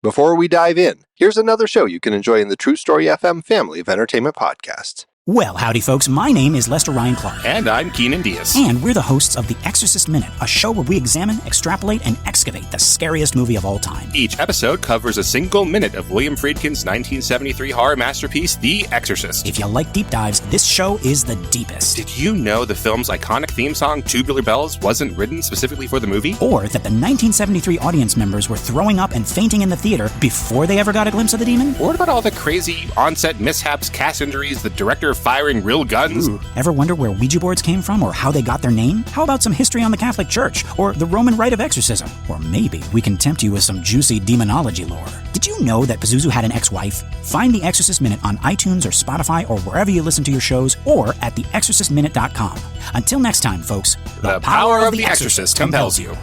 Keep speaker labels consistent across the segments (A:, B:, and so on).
A: Before we dive in, here's another show you can enjoy in the True Story FM family of entertainment podcasts.
B: Well, howdy folks, my name is Lester Ryan Clark.
C: And I'm Keenan Diaz.
B: And we're the hosts of The Exorcist Minute, a show where we examine, extrapolate, and excavate the scariest movie of all time.
C: Each episode covers a single minute of William Friedkin's 1973 horror masterpiece, The Exorcist.
B: If you like deep dives, this show is the deepest.
C: Did you know the film's iconic theme song, Tubular Bells, wasn't written specifically for the movie?
B: Or that the 1973 audience members were throwing up and fainting in the theater before they ever got a glimpse of the demon?
C: Or what about all the crazy on-set mishaps, cast injuries, the director firing real guns?
B: Ooh. Ever wonder where Ouija boards came from or how they got their name? How about some history on the Catholic Church or the Roman rite of exorcism? Or maybe we can tempt you with some juicy demonology lore. Did you know that Pazuzu had an ex-wife? Find The Exorcist Minute on iTunes or Spotify or wherever you listen to your shows or at theexorcistminute.com. Until next time, folks,
C: the power of The Exorcist compels you.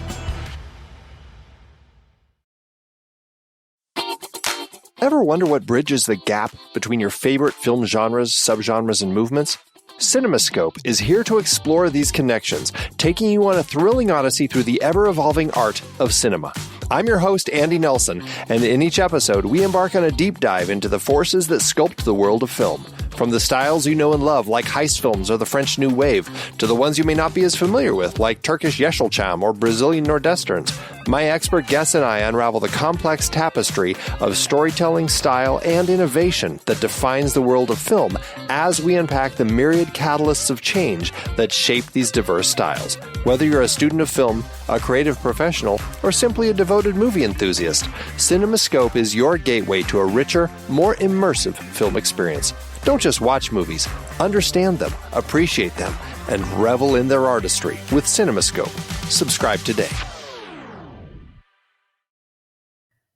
A: Ever wonder what bridges the gap between your favorite film genres, subgenres, and movements? CinemaScope is here to explore these connections, taking you on a thrilling odyssey through the ever-evolving art of cinema. I'm your host, Andy Nelson, and in each episode, we embark on a deep dive into the forces that sculpt the world of film. From the styles you know and love, like heist films or the French New Wave, to the ones you may not be as familiar with, like Turkish Yeşilçam or Brazilian Nordwesterns, my expert guests and I unravel the complex tapestry of storytelling, style, and innovation that defines the world of film as we unpack the myriad catalysts of change that shape these diverse styles. Whether you're a student of film, a creative professional, or simply a devoted movie enthusiast, CinemaScope is your gateway to a richer, more immersive film experience. Don't just watch movies, understand them, appreciate them, and revel in their artistry with CinemaScope. Subscribe today.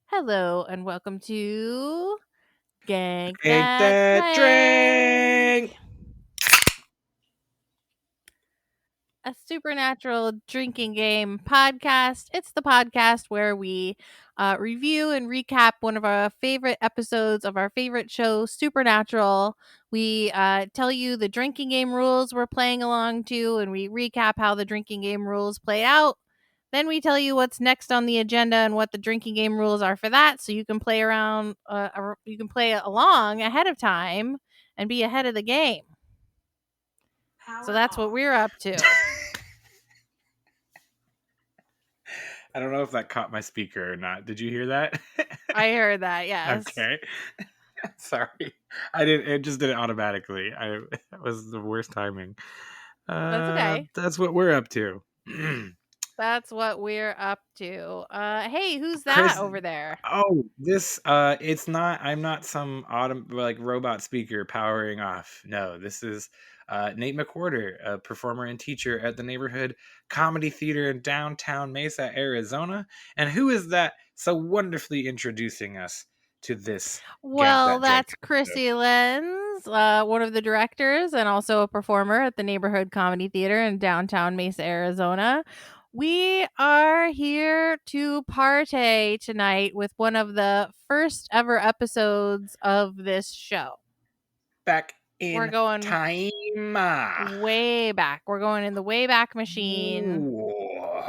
D: Hello and welcome to Gank
E: That Drank,
D: a supernatural drinking game podcast. It's the podcast where we review and recap one of our favorite episodes of our favorite show, Supernatural. We tell you the drinking game rules we're playing along to, and we recap how the drinking game rules play out. Then we tell you what's next on the agenda and what the drinking game rules are for that, so you can play around, you can play along ahead of time and be ahead of the game. So that's what we're up to.
E: I don't know if that caught my speaker or not. Did you hear that?
D: I heard that, yes.
E: Okay. Sorry. I didn't. It just did it automatically. That was the worst timing.
D: That's okay.
E: That's what we're up to.
D: That's what we're up to. Hey, who's that over there?
E: Oh, this it's not. I'm not some robot speaker powering off. No, this is Nate McWhortor, a performer and teacher at the Neighborhood Comedy Theater in downtown Mesa, Arizona. And who is that so wonderfully introducing us to this?
D: Well, that's Krissy Lenz, one of the directors and also a performer at the Neighborhood Comedy Theater in downtown Mesa, Arizona. We are here to partay tonight with one of the first ever episodes of this show.
E: Back in
D: We're going
E: time.
D: Way back. We're going in the way back machine.
E: Ooh,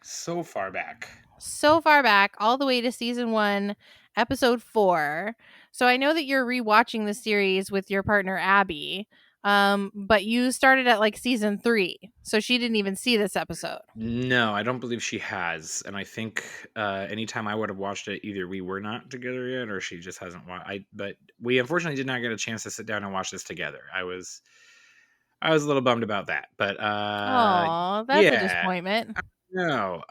E: so far back.
D: So far back, all the way to season 1, episode 4. So I know that you're rewatching the series with your partner Abby. But you started at like season 3, so she didn't even see this episode.
E: No, I don't believe she has, and I think anytime I would have watched it, either we were not together yet, or she just hasn't watched. But we unfortunately did not get a chance to sit down and watch this together. I was a little bummed about that, but
D: that's a disappointment.
E: No,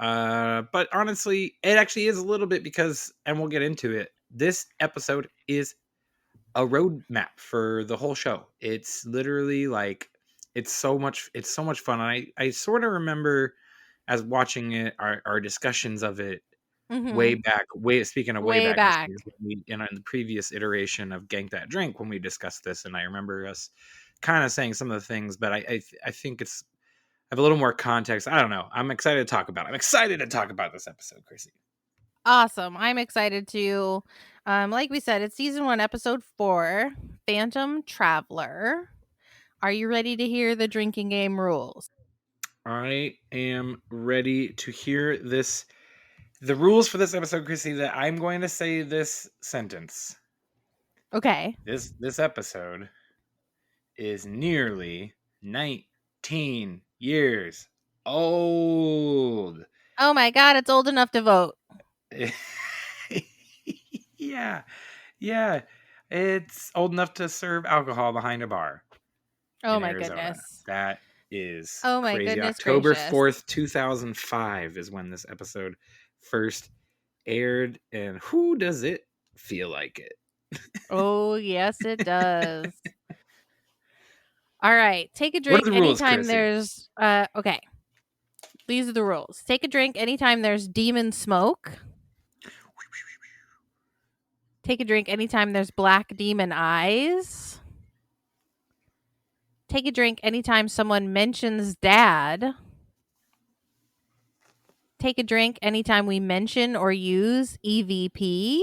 E: but honestly, it actually is a little bit because, and we'll get into it. This episode is a roadmap for the whole show. It's literally like it's so much fun. And I sort of remember as watching it, our discussions of it way back. Speaking of way back. In the previous iteration of Gank That Drank when we discussed this, and I remember us kind of saying some of the things, but I think I have a little more context. I don't know. I'm excited to talk about it. I'm excited to talk about this episode, Krissy.
D: Awesome. I'm excited too. Like we said, it's season 1, episode 4, Phantom Traveler. Are you ready to hear the drinking game rules?
E: I am ready to hear this The rules for this episode, Krissy, that I'm going to say this sentence.
D: Okay.
E: This episode is nearly 19 years old.
D: Oh my God, it's old enough to vote.
E: Yeah. It's old enough to serve alcohol behind a bar.
D: Oh
E: in
D: my
E: Arizona.
D: goodness.
E: That is
D: Oh my
E: crazy.
D: goodness
E: October
D: gracious.
E: 4th, 2005 is when this episode first aired. And who does it feel like it?
D: Oh, yes, it does. All right. Take a
E: What
D: drink
E: are the rules,
D: anytime
E: Krissy?
D: there's okay. These are the rules. Take a drink anytime there's demon smoke. Take a drink anytime there's black demon eyes. Take a drink anytime someone mentions dad. Take a drink anytime we mention or use EVP.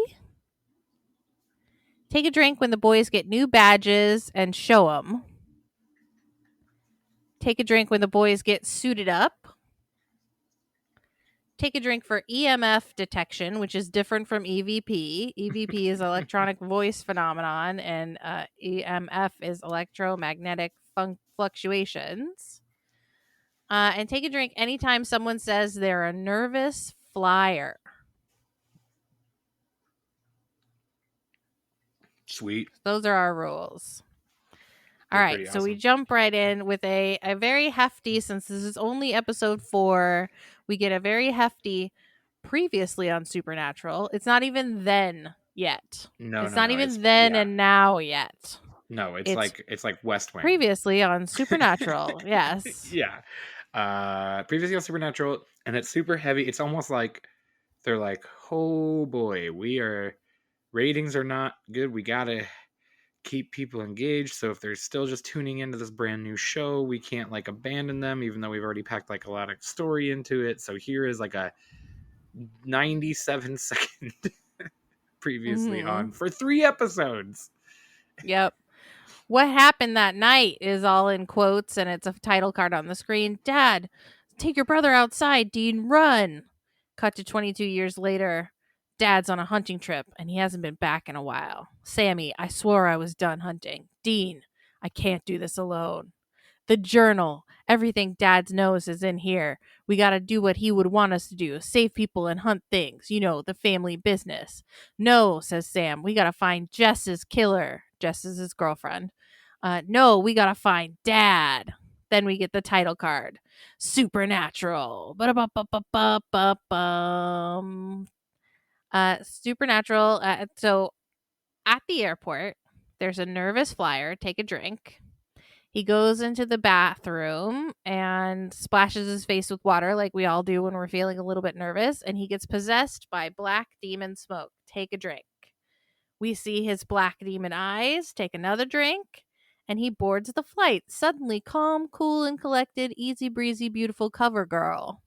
D: Take a drink when the boys get new badges and show them. Take a drink when the boys get suited up. Take a drink for EMF detection, which is different from EVP. EVP is electronic voice phenomenon, and EMF is electromagnetic fluctuations. And take a drink anytime someone says they're a nervous flyer.
E: Sweet.
D: Those are our rules. All
E: They're
D: right,
E: pretty
D: so we
E: awesome.
D: jump right in with a very hefty, since this is only episode 4, we get a very hefty previously on Supernatural. It's not even then yet.
E: No,
D: It's
E: no,
D: not
E: no,
D: even
E: it's-
D: then
E: yeah.
D: and now yet.
E: No, it's like West Wing.
D: Previously on Supernatural, yes.
E: Yeah. Previously on Supernatural, and it's super heavy. It's almost like they're like, oh boy, ratings are not good. We gotta keep people engaged. So if they're still just tuning into this brand new show, we can't like abandon them, even though we've already packed like a lot of story into it. So here is like a 97-second previously on for 3 episodes.
D: Yep. What happened that night is all in quotes, and it's a title card on the screen. Dad, take your brother outside. Dean, run. Cut to 22 years later. Dad's on a hunting trip, and he hasn't been back in a while. Sammy, I swore I was done hunting. Dean, I can't do this alone. The journal. Everything Dad knows is in here. We gotta do what he would want us to do. Save people and hunt things. You know, the family business. No, says Sam. We gotta find Jess's killer. Jess is his girlfriend. No, we gotta find Dad. Then we get the title card. Supernatural. Ba-da-ba-ba-ba-ba-bum. Supernatural. So at the airport, there's a nervous flyer. Take a drink. He goes into the bathroom and splashes his face with water like we all do when we're feeling a little bit nervous. And he gets possessed by black demon smoke. Take a drink. We see his black demon eyes. Take another drink. And he boards the flight. Suddenly calm, cool, and collected. Easy breezy, beautiful cover girl.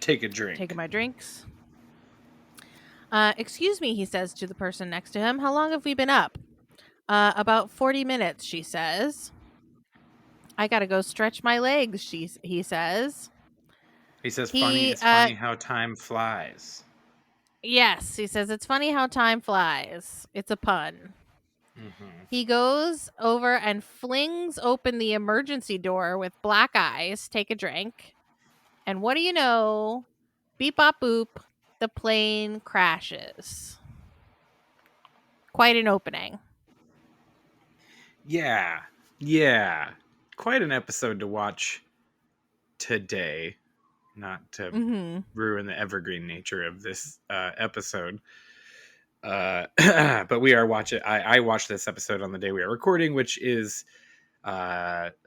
E: Take a drink.
D: Taking my drinks. Excuse me, he says to the person next to him. How long have we been up? About 40 minutes, she says. I gotta go stretch my legs, he says.
E: He says, it's funny how time flies.
D: Yes, he says, it's funny how time flies. It's a pun. Mm-hmm. He goes over and flings open the emergency door with black eyes. Take a drink. And what do you know? Beep, bop, boop. The plane crashes. Quite an opening.
E: Yeah. Quite an episode to watch today. Not to ruin the evergreen nature of this episode. But we are watching. I watched this episode on the day we are recording, which is September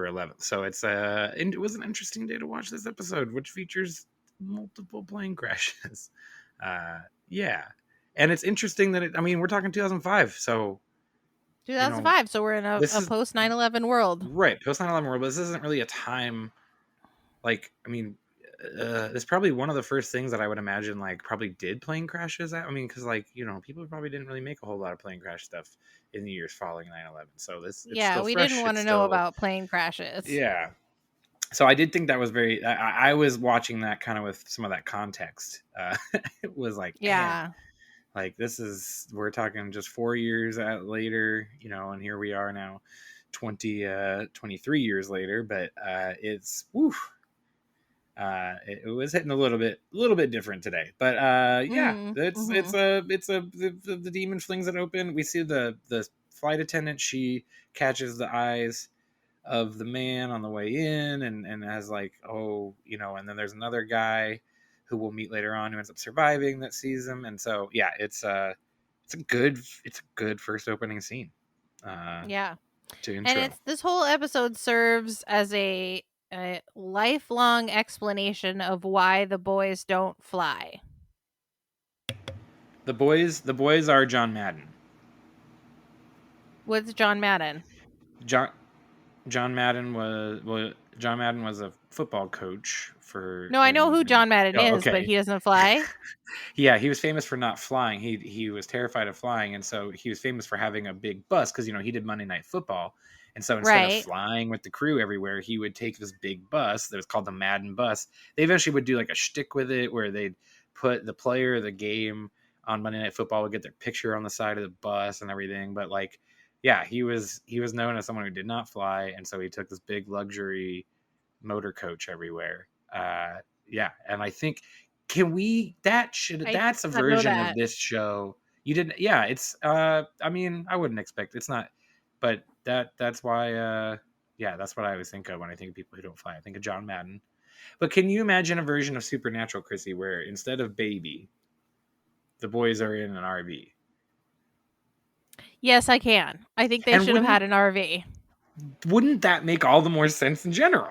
E: 11th. So it was an interesting day to watch this episode, which features multiple plane crashes. Yeah. And it's interesting that we're talking 2005. So
D: 2005. So we're in a post 9/11 world.
E: Right. Post 9/11 world. But this isn't really a time. It's probably one of the first things that I would imagine, probably did plane crashes. Because, people probably didn't really make a whole lot of plane crash stuff in the years following 9/11. So we didn't
D: want to know about plane crashes.
E: Yeah. So I did think that was very. I was watching that kind of with some of that context. It was like, man,
D: Yeah.
E: like we're talking just 4 years later, and here we are now, 23 years later. But it's woo. It was hitting a little bit different today, but yeah, the demon flings it open. We see the flight attendant. She catches the eyes of the man on the way in, and has like, and then there's another guy who we'll meet later on who ends up surviving, that sees him. And so yeah, it's a good first opening scene.
D: Yeah.
E: To
D: And
E: intro.
D: this whole episode serves as a lifelong explanation of why the boys don't fly.
E: The boys are John Madden.
D: What's John Madden?
E: John Madden was a football coach for.
D: No, I know who John Madden is,
E: okay.
D: but he doesn't fly.
E: Yeah, he was famous for not flying. He was terrified of flying, and so he was famous for having a big bus because he did Monday Night Football, and so instead of flying with the crew everywhere, he would take this big bus that was called the Madden bus. They eventually would do like a shtick with it where they'd put the player of the game on Monday Night Football would get their picture on the side of the bus and everything. But like, yeah, he was known as someone who did not fly, and so he took this big luxury motor coach everywhere. Yeah, and I think that's a version of this show. You didn't, yeah, it's I mean, I wouldn't expect it's not, but that's why that's what I always think of when I think of people who don't fly. I think of John Madden. But can you imagine a version of Supernatural, Krissy, where instead of baby, the boys are in an RV?
D: Yes, I can. I think they should have had an RV.
E: Wouldn't that make all the more sense in general?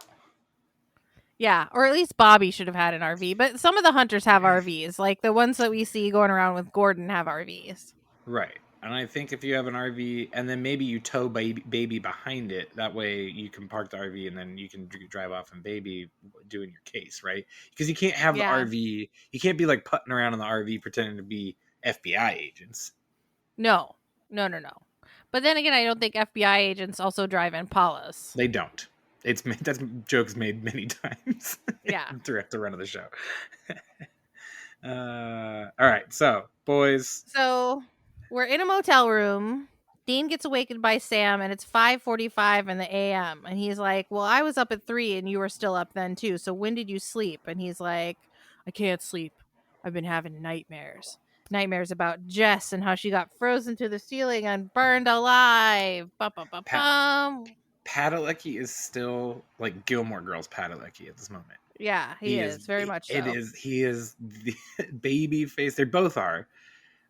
D: Yeah, or at least Bobby should have had an RV. But some of the hunters have RVs. Like the ones that we see going around with Gordon have RVs.
E: Right. And I think if you have an RV and then maybe you tow baby behind it, that way you can park the RV and then you can drive off and baby doing your case, right? Because you can't have the RV. You can't be like putting around in the RV pretending to be FBI agents.
D: No. But then again, I don't think FBI agents also drive Impalas.
E: They don't. That's jokes made many times.
D: Yeah.
E: Throughout the run of the show. All right, so boys.
D: So we're in a motel room. Dean gets awakened by Sam, and it's 5:45 in the a.m. And he's like, "Well, I was up at 3, and you were still up then too. So when did you sleep?" And he's like, "I can't sleep. I've been having nightmares. Nightmares about Jess and how she got frozen to the ceiling and burned alive."
E: Padalecki is still like Gilmore Girls Padalecki at this moment.
D: Yeah, he is very much so.
E: He is the baby face. They both are.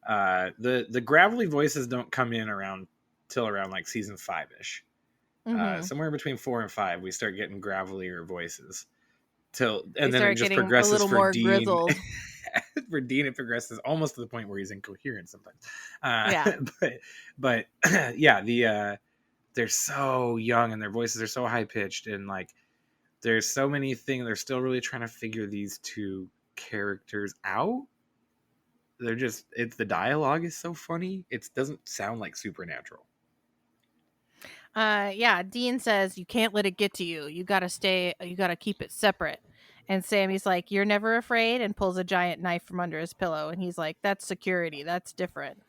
E: The gravelly voices don't come in till around like season 5-ish. Somewhere between 4 and 5, we start getting gravelier voices. And then it just progresses a little more Dean. Grizzled. For Dean, it progresses almost to the point where he's incoherent sometimes. But yeah, they're so young and their voices are so high pitched, and like there's so many things. They're still really trying to figure these two characters out. The dialogue is so funny. It doesn't sound like Supernatural.
D: Dean says, "You can't let it get to you. You gotta keep it separate." And Sammy's like, "You're never afraid," and pulls a giant knife from under his pillow. And he's like, "That's security. That's different."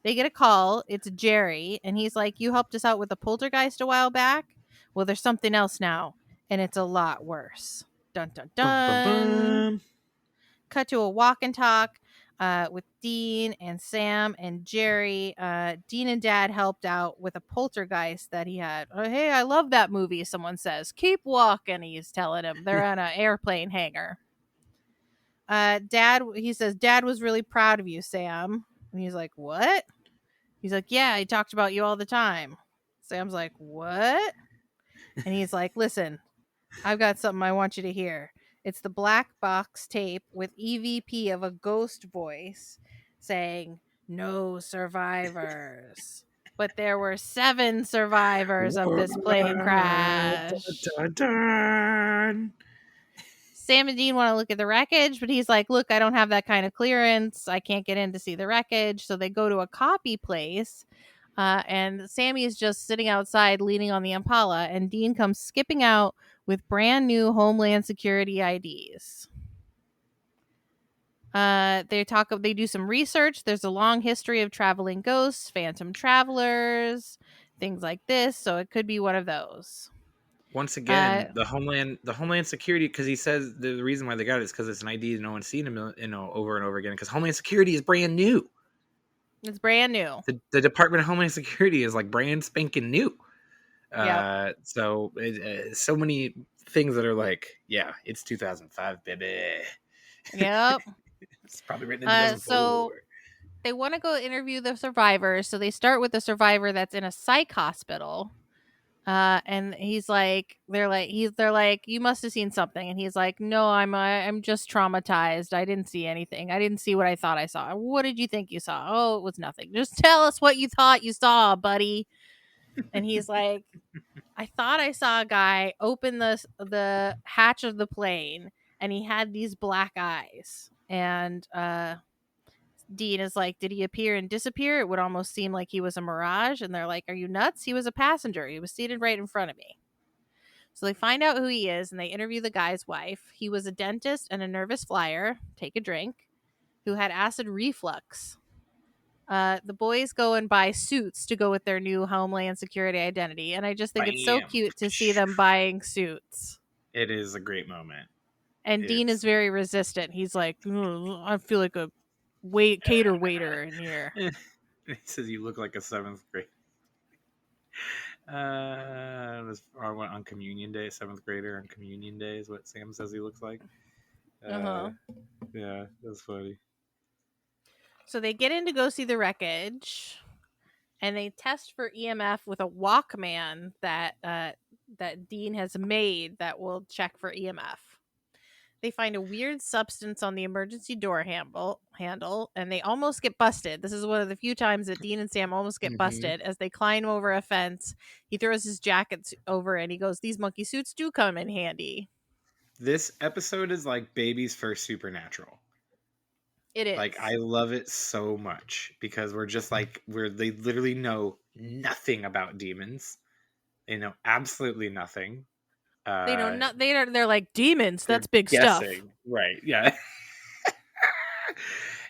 D: They get a call. It's Jerry. And he's like, "You helped us out with a poltergeist a while back? Well, there's something else now. And it's a lot worse." Dun, dun, dun. Bum, bum, bum. Cut to a walk and talk with Dean and Sam and Jerry. Dean and Dad helped out with a poltergeist that he had. "Oh, hey, I love that movie," someone says. "Keep walking," he's telling him. They're on an airplane hangar. He says, "Dad was really proud of you, Sam." And he's like, "What?" He's like, "Yeah, he talked about you all the time." Sam's like, "What?" And he's like, "Listen, I've got something I want you to hear. It's the black box tape with EVP of a ghost voice saying, 'No survivors.' But there were 7 survivors of this plane crash." Dun, dun, dun. Sam and Dean want to look at the wreckage, but he's like, "Look, I don't have that kind of clearance. I can't get in to see the wreckage." So they go to a copy place And Sammy is just sitting outside leaning on the Impala, and Dean comes skipping out with brand new Homeland Security IDs. They do some research. There's a long history of traveling ghosts, phantom travelers, things like this, so it could be one of those.
E: Once again, the Homeland Security, because he says the reason why they got it is because it's an ID no one's seen him, over and over again. Because Homeland Security is brand new.
D: It's brand new.
E: The Department of Homeland Security is like brand spanking new.
D: Yep.
E: So so many things that are like, yeah, it's 2005, baby.
D: Yep.
E: It's probably written in 2004.
D: So they want to go interview the survivors. So they start with the survivor that's in a psych hospital. And they're like, you must have seen something. And he's like, no, I'm just traumatized. I didn't see anything. I didn't see what I thought I saw. What did you think you saw? Oh, it was nothing. Just tell us what you thought you saw, buddy. And he's like, I thought I saw a guy open the hatch of the plane, and he had these black eyes. And Dean is like, did he appear and disappear? It would almost seem like he was a mirage. And they're like, are you nuts? He was a passenger. He was seated right in front of me. So they find out who he is, and they interview the guy's wife. He was a dentist and a nervous flyer, take a drink, who had acid reflux. The boys go and buy suits to go with their new Homeland Security identity. And I just think it's so cute to see them buying suits.
E: It is a great moment.
D: And Dean is very resistant. He's like, I feel like a cater waiter in here.
E: He says you look like a 7th grade. On Communion Day, 7th grader on Communion Day is what Sam says he looks like. Yeah, that's funny.
D: So they get in to go see the wreckage, and they test for EMF with a Walkman that Dean has made that will check for EMF. They find a weird substance on the emergency door handle, and they almost get busted. This is one of the few times that Dean and Sam almost get busted as they climb over a fence. He throws his jacket over, and he goes, "These monkey suits do come in handy."
E: This episode is like baby's first Supernatural.
D: It is.
E: Like, I love it so much because we're just like, they literally know nothing about demons. They know absolutely nothing.
D: They know they're like, demons, that's big guessing stuff.
E: Right, yeah.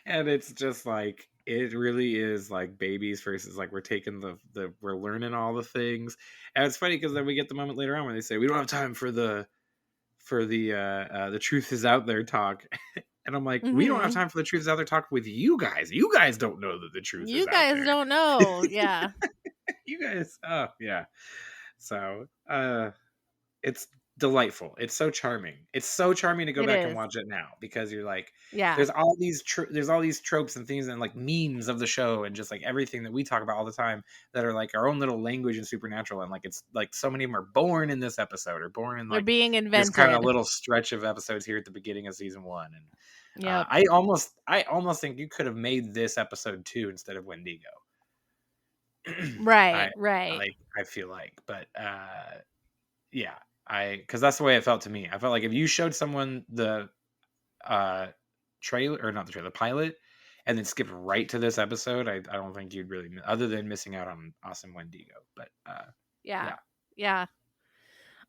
E: And it's just like, it really is like babies versus like we're taking we're learning all the things. And it's funny because then we get the moment later on where they say, we don't have time for the truth is out there talk. And I'm like, we don't have time for the truth is out there talk with you guys. You guys don't know that the truth is out there.
D: You guys don't know. Yeah.
E: You guys. Oh, yeah. So, it's delightful. It's so charming. It's so charming to go back and watch it now because you're like,
D: yeah,
E: there's all these tropes and things and like memes of the show and just like everything that we talk about all the time that are like our own little language in Supernatural. And like, it's like so many of them are born in this episode or born in like
D: they're being invented.
E: This kind of little stretch of episodes here at the beginning of season 1. And
D: yeah,
E: I almost think you could have made this episode 2 instead of Wendigo.
D: right.
E: I feel like, but yeah, because that's the way it felt to me. I felt like if you showed someone the trailer, or not the trailer, the pilot, and then skipped right to this episode, I don't think you'd really, other than missing out on awesome Wendigo. But
D: yeah.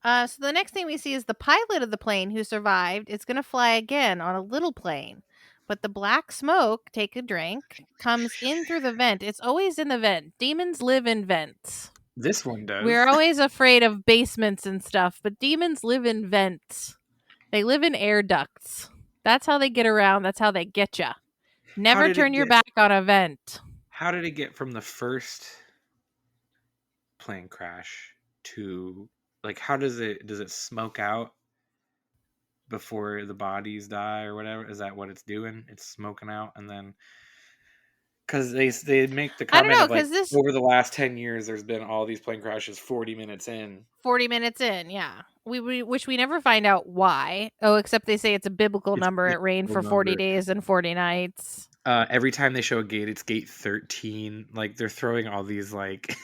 D: So the next thing we see is the pilot of the plane who survived. It's going to fly again on a little plane. But the black smoke, take a drink, comes in through the vent. It's always in the vent. Demons live in vents.
E: This one does.
D: We're always afraid of basements and stuff, but demons live in vents. They live in air ducts. That's how they get around. That's how they get you. Never turn your back on a vent.
E: How did it get from the first plane crash to... Like, how does it smoke out before the bodies die or whatever? Is that what it's doing? It's smoking out, and then because they make the comment of like, over the last 10 years, there's been all these plane crashes 40 minutes in.
D: 40 minutes in, yeah. Which we never find out why. Oh, except they say it's a biblical number. It rained for 40 days and 40 nights.
E: Every time they show a gate, it's gate 13. Like, they're throwing all these like.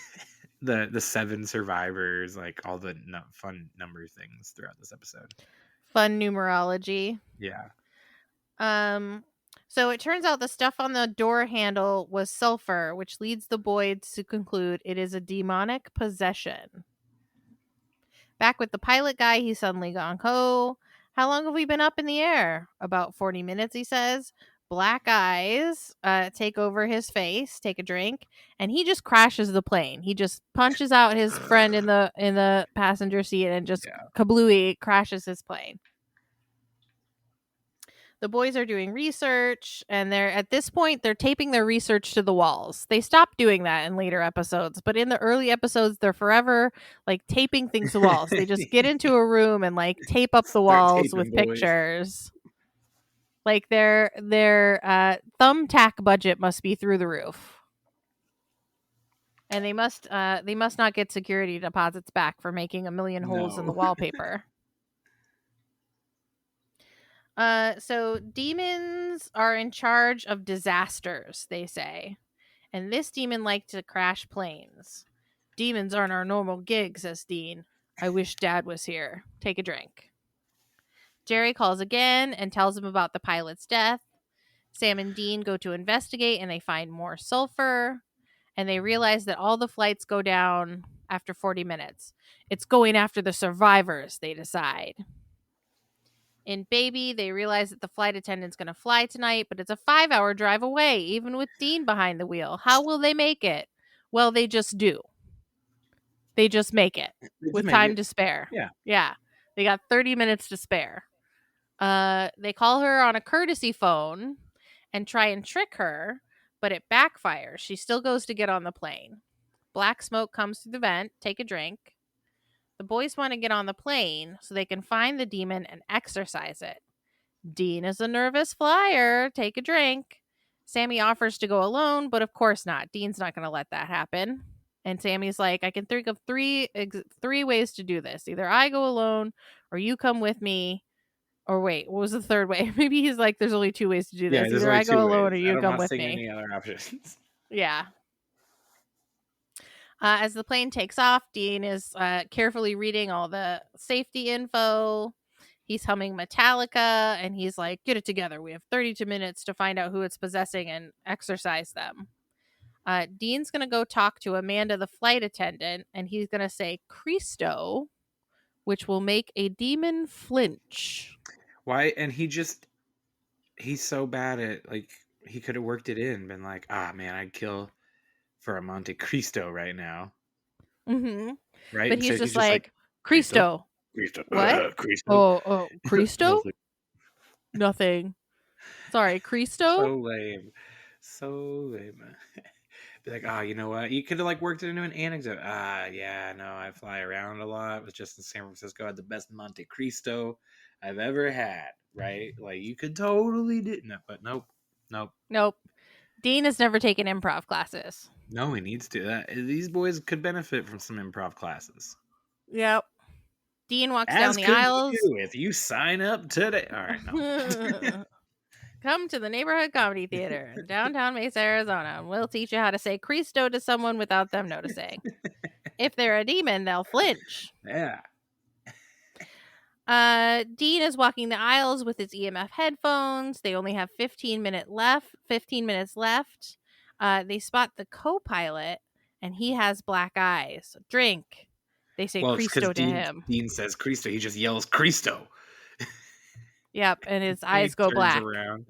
E: The 7 survivors, like all the fun number things throughout this episode.
D: Fun numerology.
E: Yeah.
D: So it turns out the stuff on the door handle was sulfur, which leads the boys to conclude it is a demonic possession. Back with the pilot guy, he's suddenly gone, "Oh, how long have we been up in the air?" "About 40 minutes," he says. Black eyes take over his face, take a drink, and he just crashes the plane. He just punches out his friend in the passenger seat and just kablooey crashes his plane. The boys are doing research, and at this point they're taping their research to the walls. They stopped doing that in later episodes, but in the early episodes they're forever like taping things to walls. They just get into a room and like tape up the walls with pictures. Like their thumbtack budget must be through the roof. And they must not get security deposits back for making 1 million holes in the wallpaper. So demons are in charge of disasters, they say. And this demon liked to crash planes. "Demons aren't our normal gig," says Dean. "I wish Dad was here. Take a drink." Jerry calls again and tells him about the pilot's death. Sam and Dean go to investigate and they find more sulfur. And they realize that all the flights go down after 40 minutes. It's going after the survivors, they decide. In Baby, they realize that the flight attendant's going to fly tonight, but it's a 5-hour drive away, even with Dean behind the wheel. How will they make it? Well, they just do. They just make it with time to spare. Yeah. They got 30 minutes to spare. They call her on a courtesy phone and try and trick her, but it backfires. She still goes to get on the plane. Black smoke comes through the vent. Take a drink. The boys want to get on the plane so they can find the demon and exorcise it. Dean is a nervous flyer. Take a drink. Sammy offers to go alone, but of course not. Dean's not going to let that happen. And Sammy's like, "I can think of three ways to do this. Either I go alone or you come with me." Or wait, what was the third way? Maybe he's like, "There's only 2 ways to do this. Either I go alone or you come with me."
E: Any other options.
D: Yeah. As the plane takes off, Dean is carefully reading all the safety info. He's humming Metallica, and he's like, "Get it together. We have 32 minutes to find out who it's possessing and exorcise them." Dean's going to go talk to Amanda, the flight attendant, and he's going to say "Cristo," which will make a demon flinch.
E: Why? And he's so bad at, like, he could have worked it in, been like, man, I'd kill for a Monte Cristo right now.
D: Mm-hmm.
E: Right?
D: But he's just like, "Cristo.
E: Cristo.
D: What?
E: Cristo.
D: Oh, Cristo? Nothing. Sorry, Cristo?"
E: So lame. Be like, you know what? You could have like worked it into an anecdote. Yeah, no, I fly around a lot. I was just in San Francisco. I had the best Monte Cristo I've ever had. Right? Like you could totally do no, but nope.
D: Dean has never taken improv classes.
E: No, he needs to. These boys could benefit from some improv classes.
D: Yep. Dean walks down the aisles.
E: If you sign up today. All right, no.
D: Come to the neighborhood comedy theater in downtown Mesa, Arizona, and we'll teach you how to say Cristo to someone without them noticing. If they're a demon, they'll flinch.
E: Yeah.
D: Dean is walking the aisles with his EMF headphones. They only have 15 minutes left. They spot the co-pilot, and he has black eyes. "Drink." They say Cristo to him.
E: Dean says Cristo. He just yells Cristo.
D: Yep, and his eyes go black.
E: Around.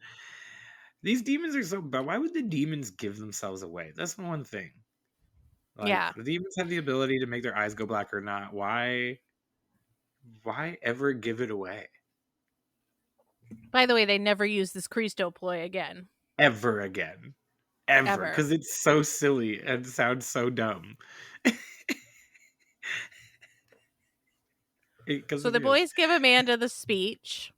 E: These demons are so bad. Why would the demons give themselves away? That's the one thing. Like, the demons have the ability to make their eyes go black or not. Why ever give it away?
D: By the way, they never use this Cristo ploy again.
E: Ever again. Ever. Because it's so silly and sounds so dumb.
D: So the boys give Amanda the speech.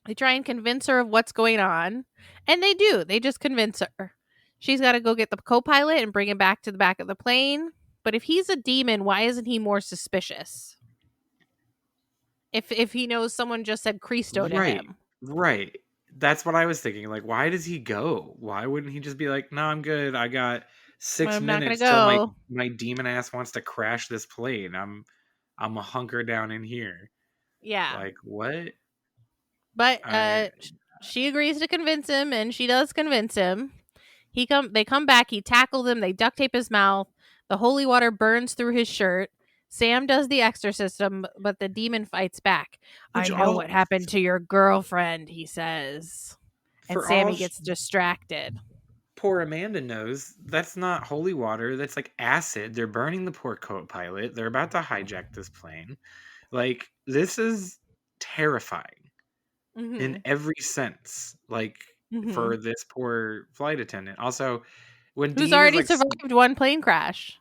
D: They try and convince her of what's going on. And they do. They just convince her. She's got to go get the co-pilot and bring him back to the back of the plane. But if he's a demon, why isn't he more suspicious? If he knows someone just said Cristo to him.
E: Right. That's what I was thinking. Like, why does he go? Why wouldn't he just be like, "No, I'm good. I got 6 minutes till my demon ass wants to crash this plane. I'm a hunker down in here."
D: Yeah.
E: Like, what?
D: But she agrees to convince him, and she does convince him. They come back. He tackles him. They duct tape his mouth. The holy water burns through his shirt. Sam does the exorcism, but the demon fights back. I
E: Which
D: know
E: all
D: what happened to your girlfriend, he says. And
E: for
D: Sammy
E: all
D: gets distracted.
E: poor Amanda knows, that's not holy water. That's like acid. They're burning the poor co-pilot. They're about to hijack this plane. Like, this is terrifying in every sense. Like, for this poor flight attendant. Also, when
D: Who's
E: Dean is
D: already
E: like,
D: survived one plane crash.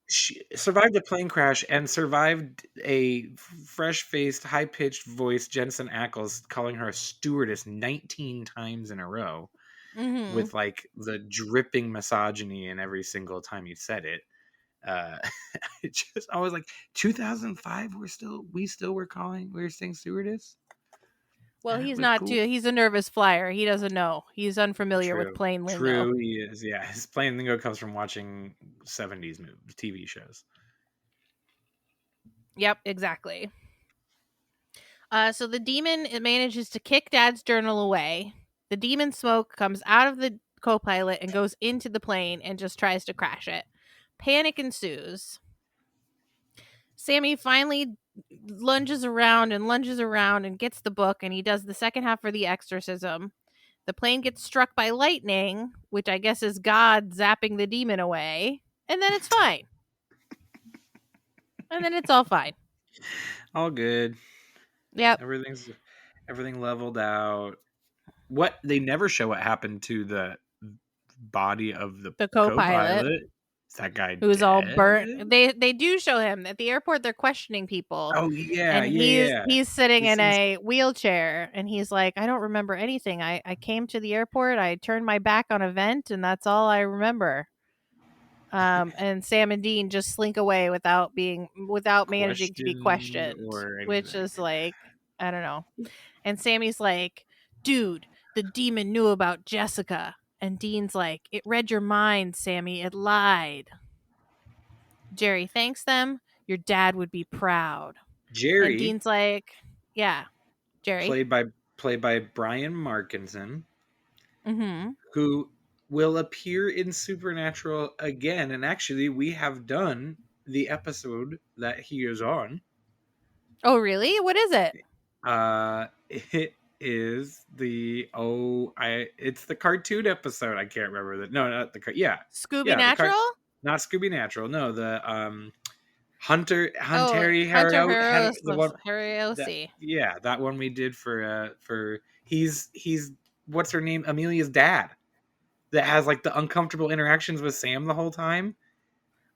E: she survived a plane crash and survived a fresh-faced, high-pitched voice Jensen Ackles calling her a stewardess 19 times in a row. With like the dripping misogyny in every single time he said it. I was like, 2005, we still were saying stewardess.
D: Well,
E: That
D: he's
E: was
D: not
E: cool.
D: he's a nervous flyer. He doesn't know. He's unfamiliar with plane lingo.
E: True, he is. Yeah, his plane lingo comes from watching 70s TV shows.
D: Yep, exactly. So the demon manages to kick Dad's journal away. The demon smoke comes out of the co-pilot and goes into the plane and just tries to crash it. Panic ensues. Sammy finally lunges around and gets the book, and he does the second half for the exorcism. The plane gets struck by lightning, which I guess is God zapping the demon away, and then it's fine. And then it's all fine.
E: All good.
D: Yep.
E: Everything leveled out. What they never show what happened to the body of the co-pilot. Is that guy
D: who's
E: dead?
D: all burnt? They do show him at the airport. They're questioning people.
E: Oh yeah,
D: and
E: yeah.
D: He's sitting in a wheelchair, and he's like, I don't remember anything. I came to the airport. I turned my back on a vent, and that's all I remember. And Sam and Dean just slink away without managing to be questioned, which is like, I don't know. And Sammy's like, dude, the demon knew about Jessica. And Dean's like, it read your mind, Sammy. It lied. Jerry thanks them. Your dad would be proud.
E: Jerry.
D: And Dean's like, yeah, Jerry.
E: Played by Brian Markinson,
D: Mm-hmm.
E: who will appear in Supernatural again. And actually, we have done the episode that he is on.
D: Oh, really? What is it?
E: It is it's the cartoon episode. I can't remember not the
D: Scooby Natural?
E: Not Scooby Natural. No, the Hunter
D: Harriosi.
E: That one we did for he's what's her name? Amelia's dad. That has like the uncomfortable interactions with Sam the whole time.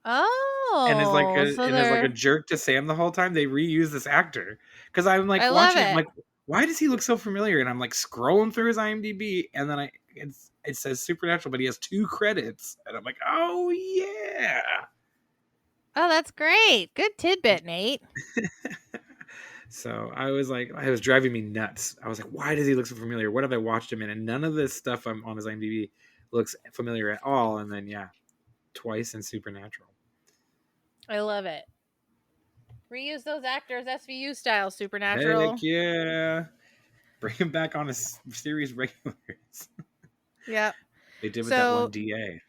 D: Oh,
E: and is like a jerk to Sam the whole time. They reuse this actor because I'm like watching it. I'm like, why does he look so familiar? And I'm like scrolling through his IMDb, and then it says Supernatural, but he has 2 credits, and I'm like, oh yeah.
D: Oh, that's great. Good tidbit, Nate.
E: So I was like, it was driving me nuts. I was like, why does he look so familiar? What have I watched him in? And none of this stuff on his IMDb looks familiar at all. And then twice in Supernatural.
D: I love it. Reuse those actors SVU style, Supernatural.
E: Heck yeah. Bring him back on a series regulars.
D: Yep.
E: They did with that one DA.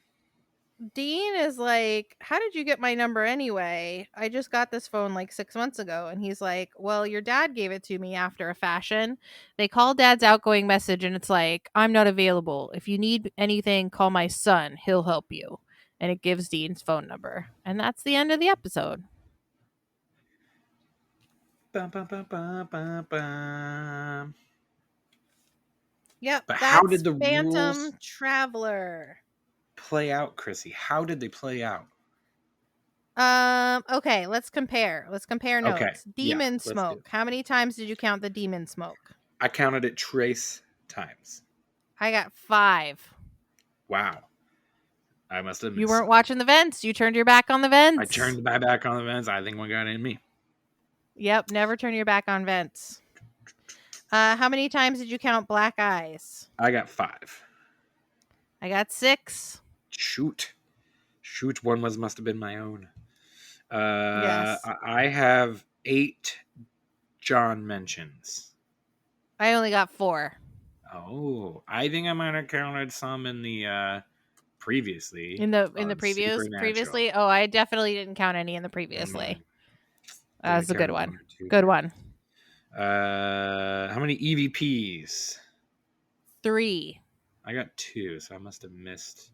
D: Dean is like, how did you get my number anyway? I just got this phone like 6 months ago. And he's like, well, your dad gave it to me after a fashion. They call Dad's outgoing message, and it's like, I'm not available. If you need anything, call my son. He'll help you. And it gives Dean's phone number. And that's the end of the episode.
E: Bum, bum, bum, bum, bum, bum.
D: Yep.
E: But how did the
D: Phantom
E: rules
D: Traveler
E: play out, Krissy? How did they play out?
D: Okay, let's compare notes.
E: Okay.
D: Demon smoke. How many times did you count the demon smoke?
E: I counted it trace times.
D: I got 5.
E: Wow. I must have missed.
D: You weren't watching the vents. You turned your back on the vents.
E: I turned my back on the vents. I think one got in me.
D: Yep, never turn your back on vents. How many times did you count black eyes?
E: I got 5.
D: I got 6.
E: Shoot, one must have been my own.
D: Yes.
E: I have 8 John mentions.
D: I only got 4.
E: Oh, I think I might have counted some in the previously.
D: In the
E: on
D: previews
E: Supernatural.
D: previously? Oh, I definitely didn't count any in the previously. That's a good one. Good one.
E: How many EVPs?
D: 3.
E: I got 2, so I must have missed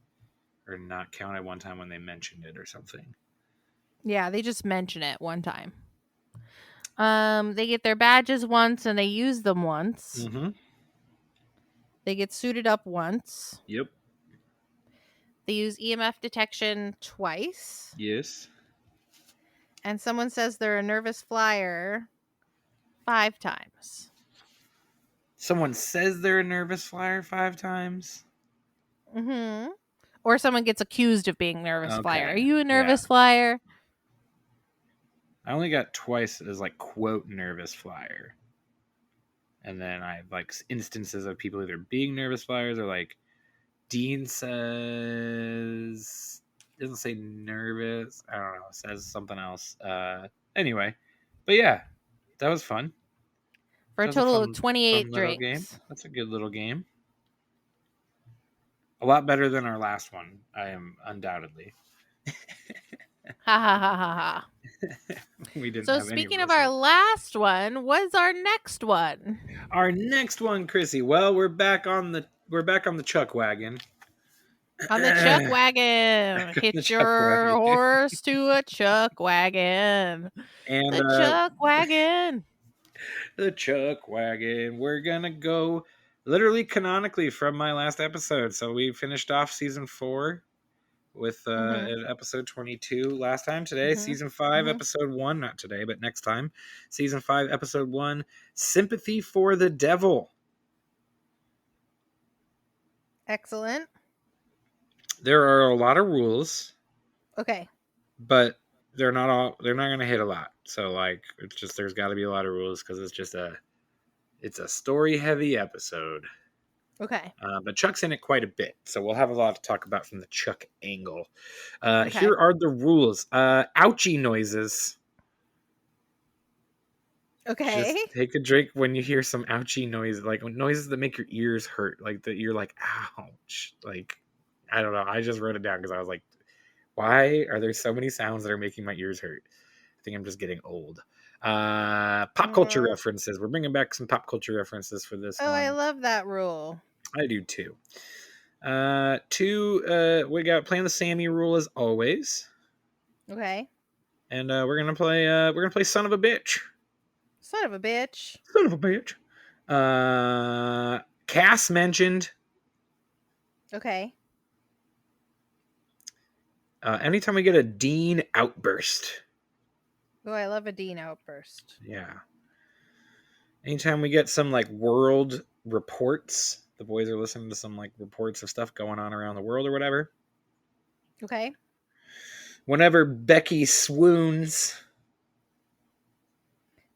E: or not counted one time when they mentioned it or something.
D: Yeah, they just mention it one time. They get their badges once and they use them once.
E: Mm-hmm.
D: They get suited up once.
E: Yep.
D: They use EMF detection twice.
E: Yes.
D: And someone says they're a nervous flyer 5 times.
E: Someone says they're a nervous flyer 5 times.
D: Mm-hmm. Or someone gets accused of being nervous flyer.
E: Okay,
D: Are you a nervous flyer?
E: I only got twice as like quote nervous flyer. And then I have like instances of people either being nervous flyers or like Dean says, doesn't say nervous. I don't know. Says something else. Anyway, but yeah, that was fun.
D: For a total of 28 drinks.
E: Game. That's a good little game. A lot better than our last one. I am undoubtedly.
D: Ha ha ha ha ha.
E: We didn't.
D: So
E: have
D: speaking
E: any
D: of our last one, what's our next one?
E: Our next one, Krissy. Well, we're back on the chuck wagon.
D: On the chuck wagon. Hitch your horse to a chuck wagon.
E: And
D: the chuck wagon.
E: The chuck wagon. We're gonna go literally canonically from my last episode. So we finished off season 4 with episode 22 last time. Today, season 5, episode 1. Not today, but next time. Season 5, episode 1. Sympathy for the Devil.
D: Excellent.
E: There are a lot of rules.
D: Okay.
E: But they're not going to hit a lot. So like it's just there's got to be a lot of rules because it's a story heavy episode.
D: Okay.
E: But Chuck's in it quite a bit, so we'll have a lot to talk about from the Chuck angle. Here are the rules. Ouchie noises.
D: Okay.
E: Just take a drink when you hear some ouchie noise, like noises that make your ears hurt, like that you're like, ouch. Like, I don't know. I just wrote it down because I was like, why are there so many sounds that are making my ears hurt? I think I'm just getting old. Pop culture references. We're bringing back some pop culture references for this one.
D: I love that rule.
E: I do too. 2, we got playing the Sammy rule as always.
D: Okay.
E: And we're gonna play Son of a Bitch.
D: Son of a bitch.
E: Son of a bitch. Cass mentioned.
D: Okay.
E: Anytime we get a Dean outburst.
D: Oh, I love a Dean outburst.
E: Yeah. Anytime we get some like world reports, the boys are listening to some like reports of stuff going on around the world or whatever.
D: Okay.
E: Whenever Becky swoons.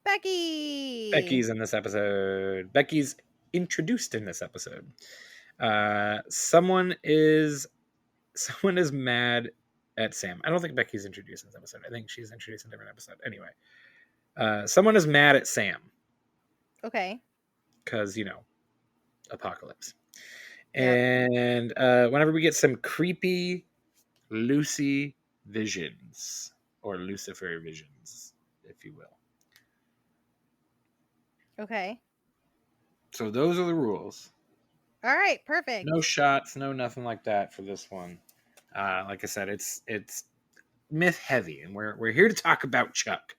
D: Becky's
E: in this episode. Becky's introduced in this episode. Someone is mad at Sam. I don't think Becky's introduced in this episode. I think she's introduced in a different episode. Anyway, someone is mad at Sam.
D: Okay.
E: Because, apocalypse.
D: Yep.
E: And whenever we get some creepy Lucy visions, or Lucifer visions, if you will.
D: Okay.
E: So those are the rules.
D: All right, perfect.
E: No shots, no nothing like that for this one. Like I said, it's myth heavy, and we're here to talk about Chuck.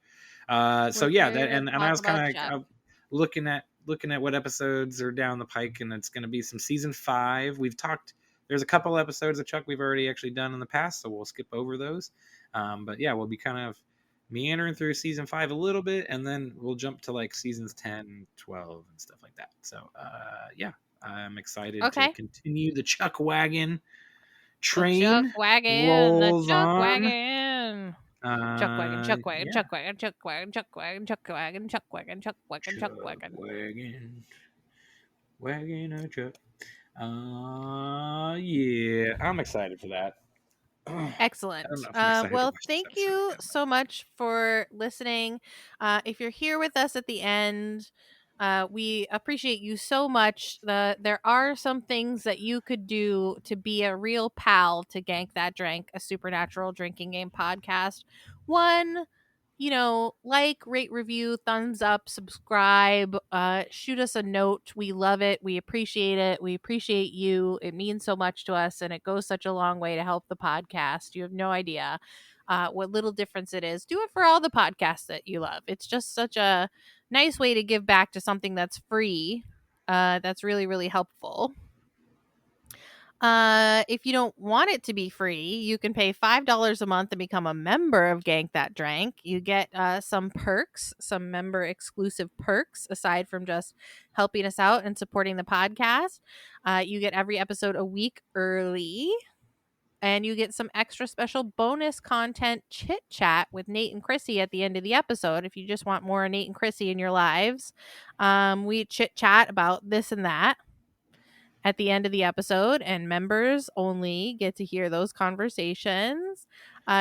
E: So yeah, that and I was kind of looking at what episodes are down the pike, and it's going to be some season 5. We've talked. There's a couple episodes of Chuck we've already actually done in the past, so we'll skip over those. But yeah, we'll be kind of meandering through season 5 a little bit, and then we'll jump to like seasons 10, 12, and stuff like that. So yeah, I'm excited to continue the Chuck wagon train.
D: The Chuck wagon.
E: Rolls
D: the Chuck
E: on.
D: Wagon. Chuck wagon, Chuck wagon,
E: Yeah.
D: Chuck wagon, Chuck wagon, Chuck wagon, Chuck wagon, Chuck wagon, Chuck wagon, Chuck wagon.
E: Wagon a Chuck. Yeah, I'm excited for that.
D: Excellent.
E: I don't know if I'm excited
D: Well,
E: to watch this
D: thank
E: episode
D: you
E: again,
D: so much for listening. If you're here with us at the end, We appreciate you so much. There are some things that you could do to be a real pal to Gank That Drank, a supernatural drinking game podcast. One, like, rate, review, thumbs up, subscribe, shoot us a note. We love it. We appreciate it. We appreciate you. It means so much to us, and it goes such a long way to help the podcast. You have no idea what little difference it is. Do it for all the podcasts that you love. It's just such a nice way to give back to something that's free. That's really, really helpful. If you don't want it to be free, you can pay $5 a month and become a member of Gank That Drank. You get some perks, some member exclusive perks, aside from just helping us out and supporting the podcast. You get every episode a week early. And you get some extra special bonus content chit chat with Nate and Krissy at the end of the episode. If you just want more Nate and Krissy in your lives, we chit chat about this and that at the end of the episode, and members only get to hear those conversations.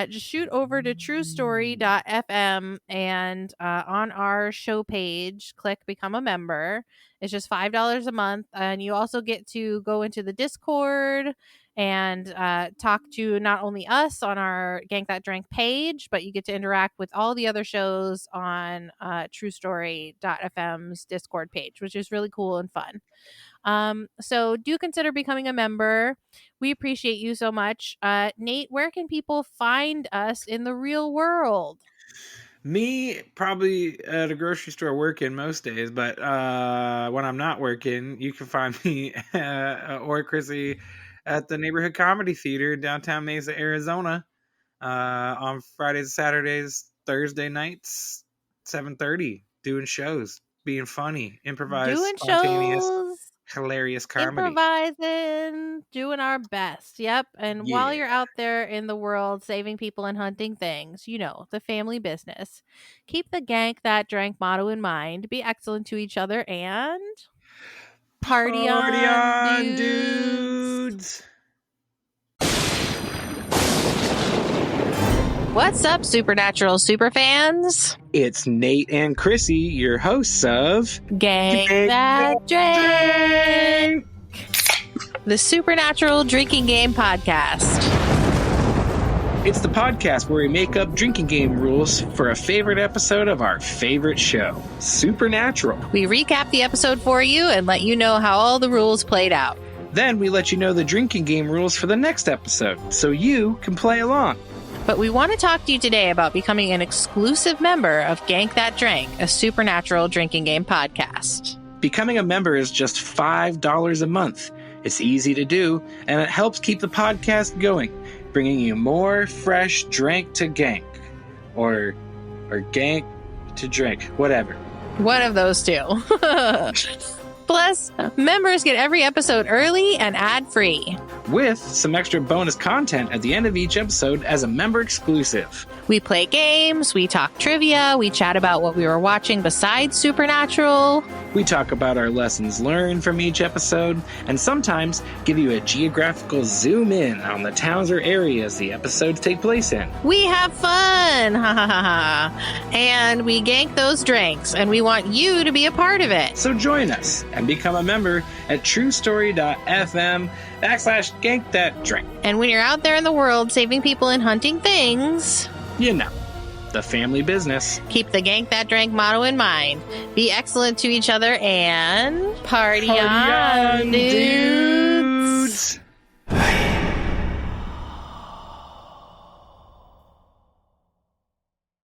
D: Just shoot over to truestory.fm and on our show page, click Become a Member. It's just $5 a month, and you also get to go into the Discord and talk to not only us on our Gank That Drank page, but you get to interact with all the other shows on truestory.fm's Discord page, which is really cool and fun. So do consider becoming a member. We appreciate you so much. Nate, where can people find us in the real world?
E: Me, probably at a grocery store working most days, but when I'm not working, you can find me or Krissy at the Neighborhood Comedy Theater in downtown Mesa, Arizona, on Fridays, Saturdays, Thursday nights, 7:30, doing shows, being funny, improvised, spontaneous, hilarious comedy.
D: Improvising, doing our best. Yep. And while you're out there in the world saving people and hunting things, the family business, keep the Gank That Drank motto in mind. Be excellent to each other and party on, dudes. What's up, Supernatural Superfans?
E: It's Nate and Krissy, your hosts of
D: Gank That Drank, the Supernatural Drinking Game Podcast.
E: It's the podcast where we make up drinking game rules for a favorite episode of our favorite show, Supernatural.
D: We recap the episode for you and let you know how all the rules played out.
E: Then we let you know the drinking game rules for the next episode, so you can play along.
D: But we want to talk to you today about becoming an exclusive member of Gank That Drank, a Supernatural drinking game podcast.
E: Becoming a member is just $5 a month. It's easy to do, and it helps keep the podcast going, bringing you more fresh drink to gank. Or gank to drink, whatever.
D: One of those two. Plus, members get every episode early and ad-free,
E: with some extra bonus content at the end of each episode as a member exclusive.
D: We play games, we talk trivia, we chat about what we were watching besides Supernatural.
E: We talk about our lessons learned from each episode, and sometimes give you a geographical zoom in on the towns or areas the episodes take place in.
D: We have fun! Ha ha ha ha! And we gank those drinks, and we want you to be a part of it.
E: So join us and become a member at truestory.fm/Gank That Drank.
D: And when you're out there in the world saving people and hunting things,
E: the family business.
D: Keep the Gank That Drank motto in mind. Be excellent to each other and party on, dudes.